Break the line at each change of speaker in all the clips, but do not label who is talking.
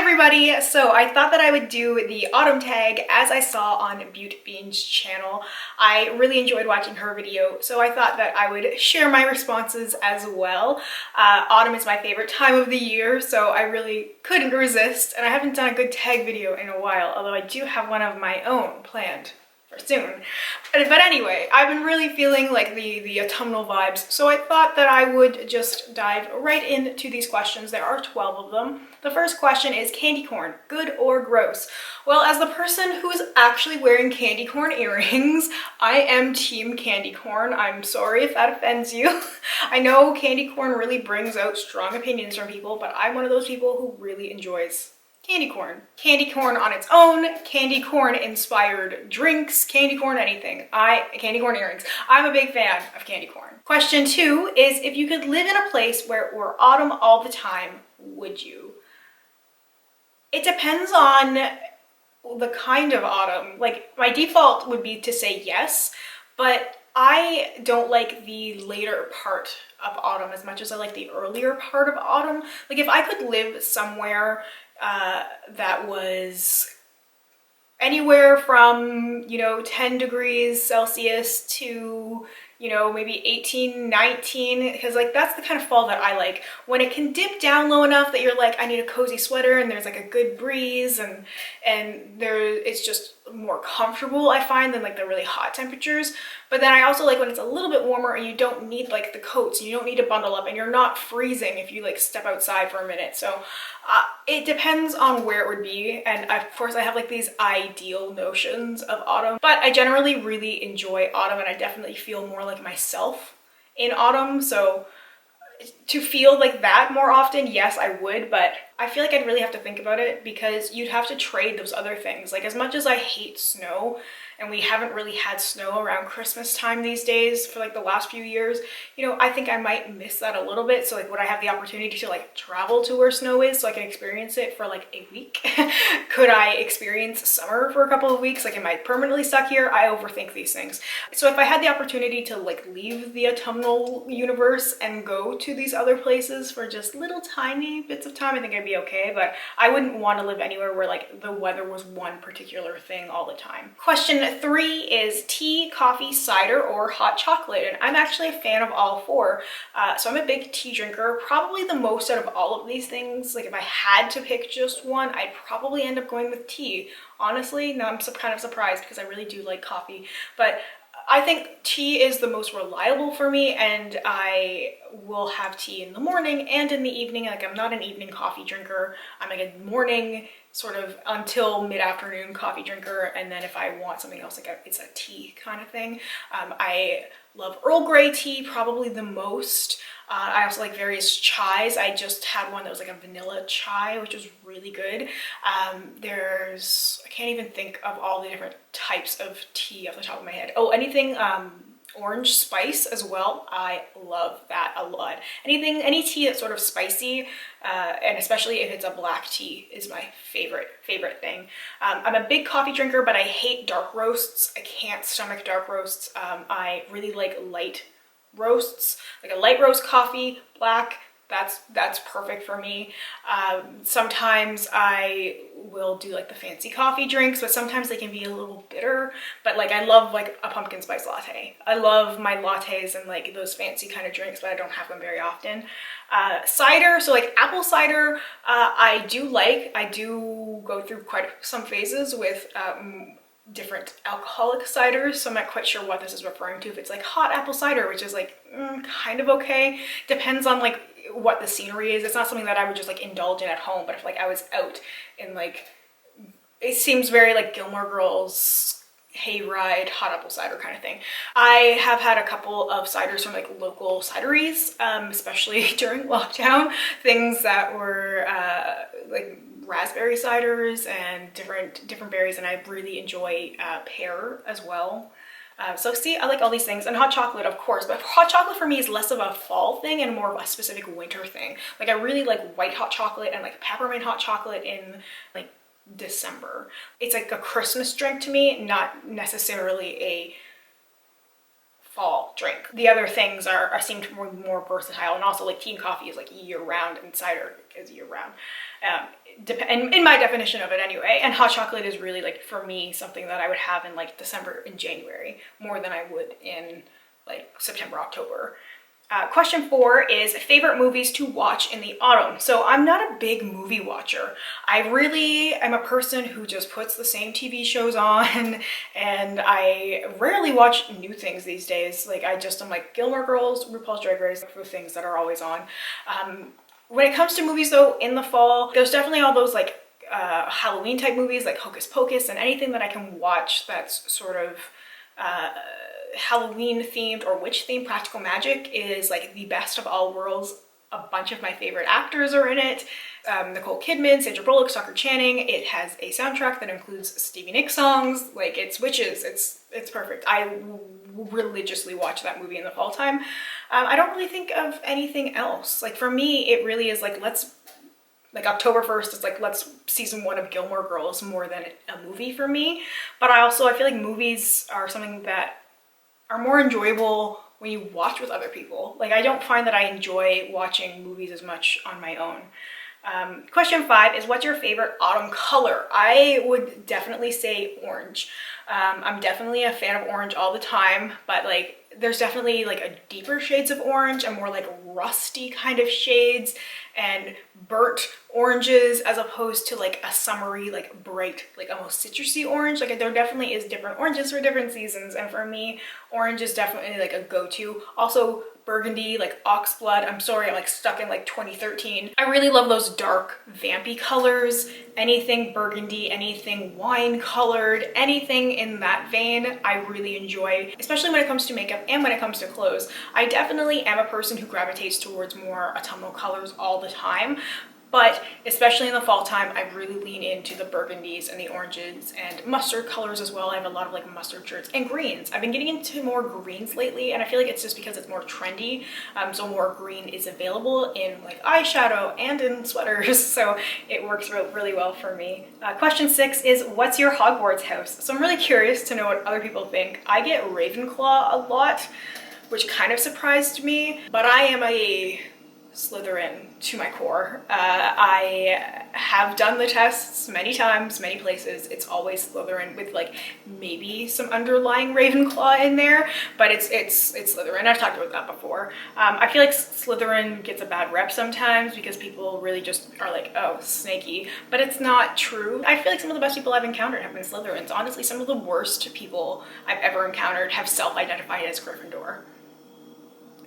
everybody! So I thought that I would do the autumn tag as I saw on Beautbean's channel. I really enjoyed watching her video, so I thought that I would share my responses as well. Autumn is my favorite time of the year, so I really couldn't resist, and I haven't done a good tag video in a while, although I do have one of my own planned for soon. But anyway, I've been really feeling like the autumnal vibes, so I thought that I would just dive right into these questions. There are 12 of them. The first question is candy corn, good or gross? Well, as the person who is actually wearing candy corn earrings, I am team candy corn. I'm sorry if that offends you. I know candy corn really brings out strong opinions from people, but I'm one of those people who really enjoys candy corn. Candy corn on its own, candy corn inspired drinks, candy corn anything. Candy corn earrings. I'm a big fan of candy corn. Question 2 is if you could live in a place where it were autumn all the time, would you? It depends on the kind of autumn. Like, my default would be to say yes, but I don't like the later part of autumn as much as I like the earlier part of autumn. Like, if I could live somewhere that was anywhere from, 10 degrees Celsius to, maybe 18, 19, because like that's the kind of fall that I like. When it can dip down low enough that you're like, I need a cozy sweater and there's like a good breeze and it's just more comfortable, I find, than like the really hot temperatures. But then I also like when it's a little bit warmer and you don't need like the coats and you don't need to bundle up and you're not freezing if you like step outside for a minute. So it depends on where it would be. And of course I have like these ideal notions of autumn, but I generally really enjoy autumn and I definitely feel more like myself in autumn. So to feel like that more often, yes, I would, but I feel like I'd really have to think about it because you'd have to trade those other things. Like, as much as I hate snow, and we haven't really had snow around Christmas time these days for like the last few years, I think I might miss that a little bit. So like, would I have the opportunity to like travel to where snow is so I can experience it for like a week? Could I experience summer for a couple of weeks? Like, am I permanently stuck here? I overthink these things. So if I had the opportunity to like leave the autumnal universe and go to these other places for just little tiny bits of time, I think I'd be okay, but I wouldn't want to live anywhere where like the weather was one particular thing all the time. Question 3 is tea, coffee, cider, or hot chocolate, and I'm actually a fan of all four. So I'm a big tea drinker, probably the most out of all of these things. Like, if I had to pick just one, I'd probably end up going with tea. Honestly, now I'm kind of surprised because I really do like coffee, but I think tea is the most reliable for me, and I will have tea in the morning and in the evening. Like, I'm not an evening coffee drinker. I'm like a morning sort of until mid-afternoon coffee drinker, and then if I want something else, like it's a tea kind of thing. I love Earl Grey tea probably the most. I also like various chais. I just had one that was like a vanilla chai, which was really good. I can't even think of all the different types of tea off the top of my head. Oh, anything orange spice as well. I love that a lot. Any tea that's sort of spicy, and especially if it's a black tea, is my favorite thing. I'm a big coffee drinker, but I hate dark roasts. I can't stomach dark roasts. I really like light roasts, like a light roast coffee, black. That's perfect for me. Sometimes I will do like the fancy coffee drinks, but sometimes they can be a little bitter. But like, I love like a pumpkin spice latte. I love my lattes and like those fancy kind of drinks, but I don't have them very often. Cider, so like apple cider, I do go through quite some phases with different alcoholic ciders, so I'm not quite sure what this is referring to. If it's like hot apple cider, which is like kind of okay, depends on like what the scenery is. It's not something that I would just like indulge in at home, but if like I was out in like, it seems very like Gilmore Girls hayride hot apple cider kind of thing. I have had a couple of ciders from like local cideries, especially during lockdown, things that were like raspberry ciders and different berries, and I really enjoy pear as well. So see, I like all these things, and hot chocolate, of course, but hot chocolate for me is less of a fall thing and more of a specific winter thing. Like, I really like white hot chocolate and like peppermint hot chocolate in like December. It's like a Christmas drink to me, not necessarily a fall drink. The other things seem more versatile, and also like tea and coffee is like year round, and cider is year round. In my definition of it anyway. And hot chocolate is really like, for me, something that I would have in like December and January more than I would in like September, October. Question 4 is favorite movies to watch in the autumn. So I'm not a big movie watcher. I really am a person who just puts the same TV shows on, and I rarely watch new things these days. Like I'm like Gilmore Girls, RuPaul's Drag Race, for things that are always on. When it comes to movies though, in the fall, there's definitely all those like Halloween type movies like Hocus Pocus, and anything that I can watch that's sort of Halloween themed or witch themed. Practical Magic is like the best of all worlds. A bunch of my favorite actors are in it. Nicole Kidman, Sandra Bullock, Stockard Channing. It has a soundtrack that includes Stevie Nicks songs. Like, it's witches. It's perfect. I religiously watch that movie in the fall time. I don't really think of anything else. Like, for me, it really is like, like October 1st is like, let's season 1 of Gilmore Girls more than a movie for me. But I feel like movies are something that are more enjoyable when you watch with other people. Like, I don't find that I enjoy watching movies as much on my own. Question 5 is, what's your favorite autumn color? I would definitely say orange. I'm definitely a fan of orange all the time, but like there's definitely like a deeper shades of orange and more like rusty kind of shades and burnt oranges, as opposed to like a summery, like bright, like almost citrusy orange. Like, there definitely is different oranges for different seasons, and for me, orange is definitely like a go-to. Also burgundy, like oxblood. I'm sorry, I'm like stuck in like 2013. I really love those dark vampy colors. Anything burgundy, anything wine colored, anything in that vein, I really enjoy, especially when it comes to makeup and when it comes to clothes. I definitely am a person who gravitates towards more autumnal colors all the time, but especially in the fall time, I really lean into the burgundies and the oranges and mustard colors as well. I have a lot of like mustard shirts and greens. I've been getting into more greens lately, and I feel like it's just because it's more trendy. So more green is available in like eyeshadow and in sweaters. So it works really well for me. Question 6 is, what's your Hogwarts house? So I'm really curious to know what other people think. I get Ravenclaw a lot, which kind of surprised me, but I am a Slytherin to my core. I have done the tests many times, many places. It's always Slytherin with like maybe some underlying Ravenclaw in there, but it's Slytherin. I've talked about that before. I feel like Slytherin gets a bad rep sometimes because people really just are like, oh, snaky, but it's not true. I feel like some of the best people I've encountered have been Slytherins. Honestly, some of the worst people I've ever encountered have self-identified as Gryffindor.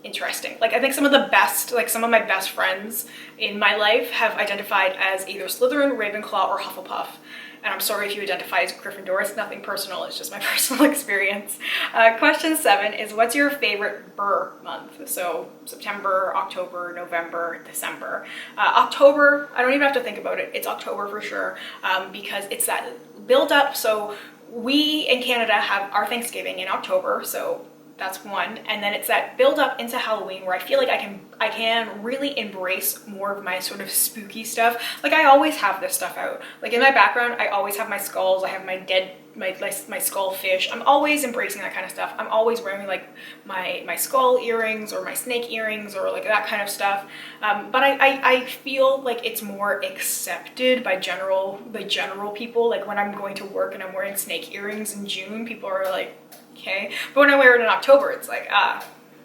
Interesting. Like, I think some of my best friends in my life have identified as either Slytherin, Ravenclaw, or Hufflepuff. And I'm sorry if you identify as Gryffindor. It's nothing personal. It's just my personal experience. Question 7 is, what's your favorite Burr month? So September, October, November, December. October, I don't even have to think about it. It's October for sure, because it's that build up. So we in Canada have our Thanksgiving in October, so that's one, and then it's that build up into Halloween where I feel like I can really embrace more of my sort of spooky stuff. Like, I always have this stuff out. Like, in my background, I always have my skulls. I have my skull fish. I'm always embracing that kind of stuff. I'm always wearing like my skull earrings or my snake earrings or like that kind of stuff. But I feel like it's more accepted by general people. Like, when I'm going to work and I'm wearing snake earrings in June, people are like, okay. But when I wear it in October, it's like,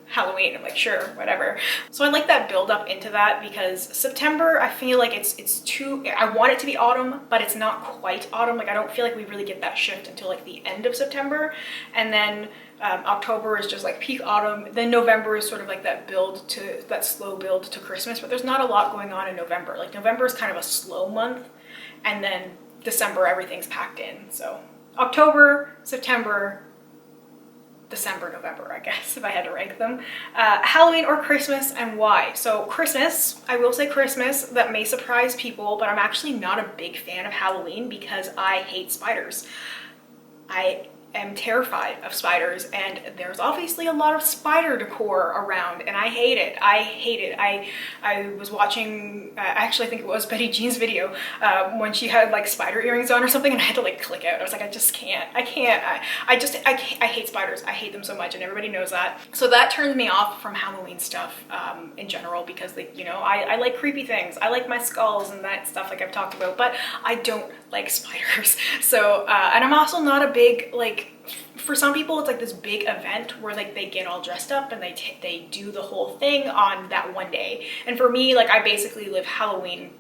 Halloween. I'm like, sure, whatever. So I like that build up into that, because September, I feel like it's too, I want it to be autumn, but it's not quite autumn. Like, I don't feel like we really get that shift until like the end of September. And then October is just like peak autumn. Then November is sort of like that slow build to Christmas, but there's not a lot going on in November. Like, November is kind of a slow month, and then December, everything's packed in. So October, September, December, November, I guess, if I had to rank them. Halloween or Christmas, and why? So Christmas, I will say Christmas, that may surprise people, but I'm actually not a big fan of Halloween because I hate spiders. I am terrified of spiders, and there's obviously a lot of spider decor around, and I hate it. I hate it. I was watching, actually I think it was Betty Jean's video, when she had like spider earrings on or something, and I had to like click out. I was like, I just can't. I can't. I hate spiders. I hate them so much, and everybody knows that. So that turns me off from Halloween stuff in general, because like, you know, I like creepy things. I like my skulls and that stuff like I've talked about, but I don't like spiders. So, and I'm also not a big, like, for some people it's like this big event where like they get all dressed up and they do the whole thing on that one day. And for me, like, I basically live Halloween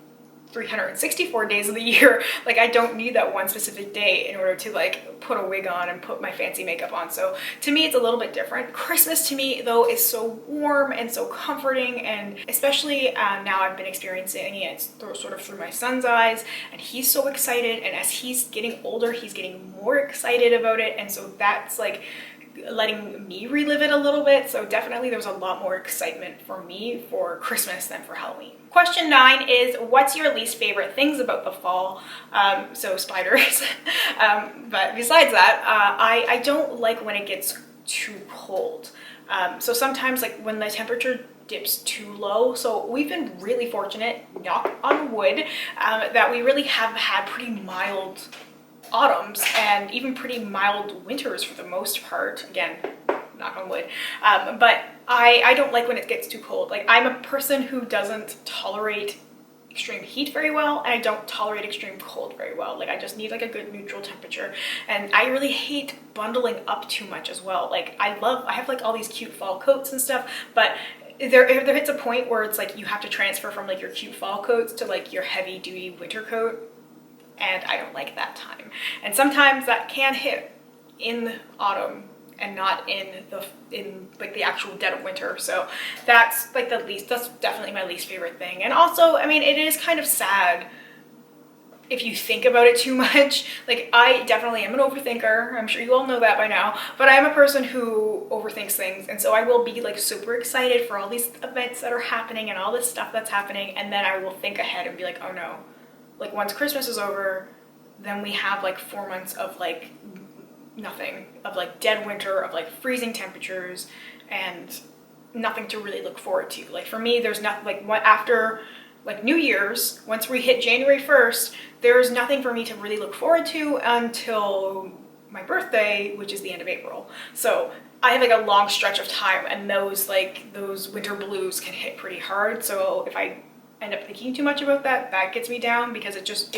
364 days of the year. Like, I don't need that one specific day in order to like put a wig on and put my fancy makeup on. So to me, it's a little bit different. Christmas to me though is so warm and so comforting, and especially now I've been experiencing it sort of through my son's eyes, and he's so excited, and as he's getting older, he's getting more excited about it, and so that's like letting me relive it a little bit. So definitely there's a lot more excitement for me for Christmas than for Halloween. Question 9 is, what's your least favorite things about the fall? So spiders. But besides that, I don't like when it gets too cold. So sometimes like when the temperature dips too low. So we've been really fortunate, knock on wood, that we really have had pretty mild autumns and even pretty mild winters for the most part. Again, knock on wood. But I don't like when it gets too cold. Like, I'm a person who doesn't tolerate extreme heat very well, and I don't tolerate extreme cold very well. Like, I just need like a good neutral temperature, and I really hate bundling up too much as well. Like, I have like all these cute fall coats and stuff, but there hits a point where it's like you have to transfer from like your cute fall coats to like your heavy duty winter coat, and I don't like that time. And sometimes that can hit in autumn and not in like the actual dead of winter. So that's like that's definitely my least favorite thing. And also, I mean, it is kind of sad if you think about it too much. Like, I definitely am an overthinker. I'm sure you all know that by now, but I'm a person who overthinks things. And so I will be like super excited for all these events that are happening and all this stuff that's happening. And then I will think ahead and be like, oh no, like once Christmas is over, then we have like 4 months of like nothing, of like dead winter, of like freezing temperatures, and nothing to really look forward to. Like, for me, there's nothing like what after like New Year's, once we hit January 1st, there's nothing for me to really look forward to until my birthday, which is the end of April. So I have like a long stretch of time, and those winter blues can hit pretty hard. So if I end up thinking too much about that, that gets me down, because it just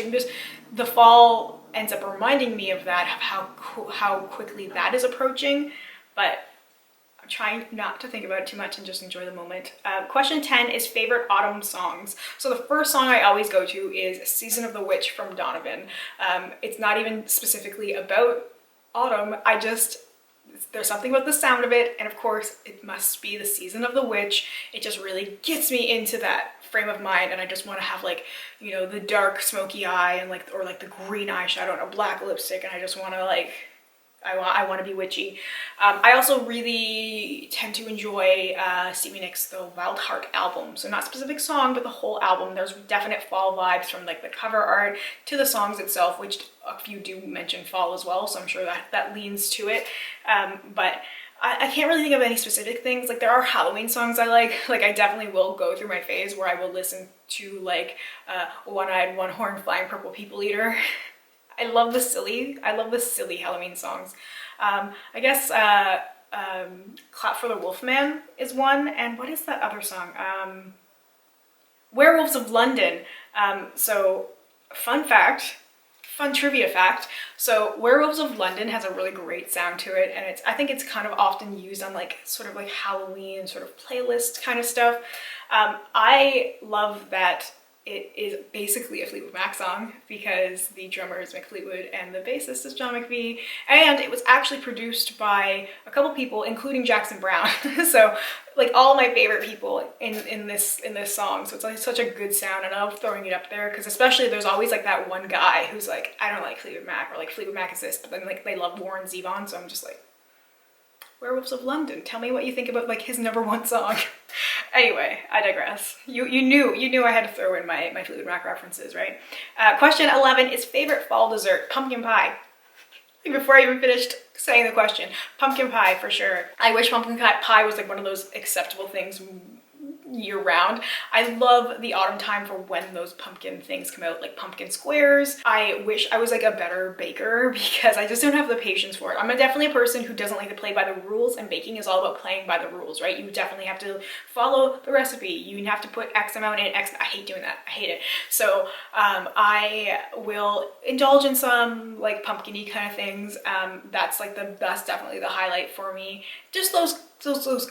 the fall ends up reminding me of that, of how quickly that is approaching. But I'm trying not to think about it too much and just enjoy the moment. Question 10 is favorite autumn songs. So the first song I always go to is Season of the Witch from Donovan. It's not even specifically about autumn. There's something about the sound of it, and of course it must be the Season of the Witch. It just really gets me into that frame of mind, and I just want to have like, you know, the dark smoky eye and like, or like the green eyeshadow and a black lipstick, and I just want to like, I want to be witchy. I also really tend to enjoy Stevie Nicks' The Wild Heart album. So not specific song, but the whole album. There's definite fall vibes from like the cover art to the songs itself, which a few do mention fall as well. So I'm sure that leans to it. But I can't really think of any specific things. Like, there are Halloween songs I like. Like, I definitely will go through my phase where I will listen to like One-Eyed, One-Horned, Flying Purple People Eater. I love the silly Halloween songs. I guess Clap for the Wolfman is one, and what is that other song? Werewolves of London. So fun trivia fact. So Werewolves of London has a really great sound to it, and I think it's kind of often used on like sort of like Halloween sort of playlist kind of stuff. I love that it is basically a Fleetwood Mac song, because the drummer is Mick Fleetwood and the bassist is John McVie, and it was actually produced by a couple people, including Jackson Browne. So like all my favorite people in this song. So it's like such a good sound, and I love throwing it up there, because especially there's always like that one guy who's like, I don't like Fleetwood Mac, or like Fleetwood Mac is this, but then like they love Warren Zevon, so I'm just like, Werewolves of London, tell me what you think about like his #1 song. Anyway, I digress. You knew I had to throw in my Fleetwood Mac references, right? Question 11 is favorite fall dessert. Pumpkin pie. before I even finished saying the question. Pumpkin pie for sure. I wish pumpkin pie was like one of those acceptable things year round. I love the autumn time for when those pumpkin things come out, like pumpkin squares. I wish I was like a better baker because I just don't have the patience for it. I'm definitely a person who doesn't like to play by the rules, and baking is all about playing by the rules, right? You definitely have to follow the recipe. You have to put X amount in, X. I hate doing that. I hate it. So I will indulge in some like pumpkin-y kind of things. That's like that's definitely the highlight for me. Just those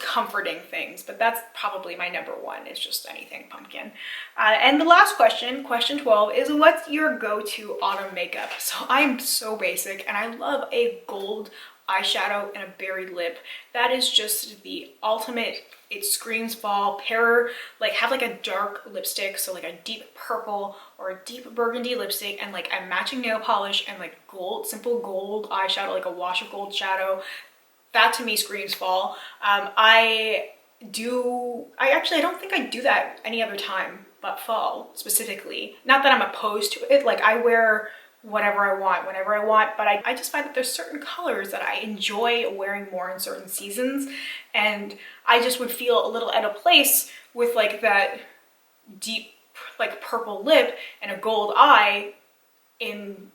comforting things, but that's probably my number one. It's just anything pumpkin. And the last question, question 12, is what's your go-to autumn makeup? So I'm so basic, and I love a gold eyeshadow and a berry lip. That is just the ultimate. It screams fall. Have like a dark lipstick, so like a deep purple or a deep burgundy lipstick, and like a matching nail polish, and like gold, simple gold eyeshadow, like a wash of gold shadow. That to me screams fall. I don't think I do that any other time but fall specifically. Not that I'm opposed to it. Like I wear whatever I want, whenever I want, but I just find that there's certain colors that I enjoy wearing more in certain seasons. And I just would feel a little out of place with like that deep like purple lip and a gold eye in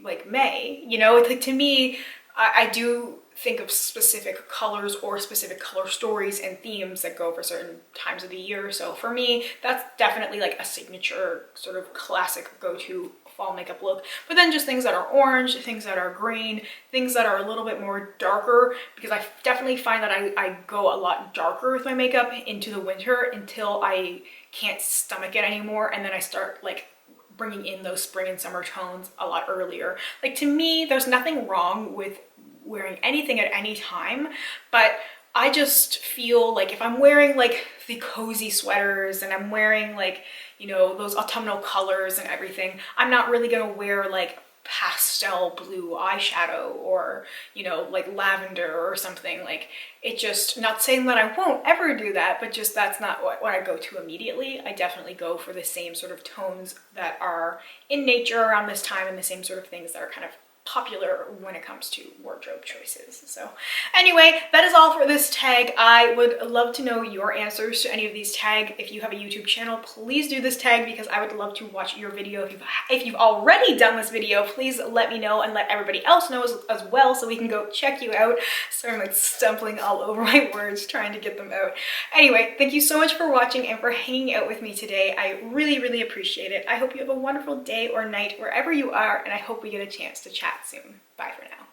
like May, you know? It's like, to me, I do think of specific colors or specific color stories and themes that go for certain times of the year. So for me, that's definitely like a signature sort of classic go-to fall makeup look. But then just things that are orange, things that are green, things that are a little bit more darker, because I definitely find that I go a lot darker with my makeup into the winter until I can't stomach it anymore, and then I start like bringing in those spring and summer tones a lot earlier. Like, to me, there's nothing wrong with wearing anything at any time, but I just feel like if I'm wearing like the cozy sweaters and I'm wearing like, you know, those autumnal colors and everything, I'm not really gonna wear like pastel blue eyeshadow or, you know, like lavender or something. Like, it just, not saying that I won't ever do that, but just that's not what I go to immediately. I definitely go for the same sort of tones that are in nature around this time, and the same sort of things that are kind of popular when it comes to wardrobe choices. So anyway, that is all for this tag. I would love to know your answers to any of these tags. If you have a YouTube channel, please do this tag, because I would love to watch your video. If you've already done this video, please let me know and let everybody else know as well, so we can go check you out. So I'm like stumbling all over my words trying to get them out. Anyway, thank you so much for watching and for hanging out with me today. I really, really appreciate it. I hope you have a wonderful day or night wherever you are, and I hope we get a chance to chat soon. Bye for now.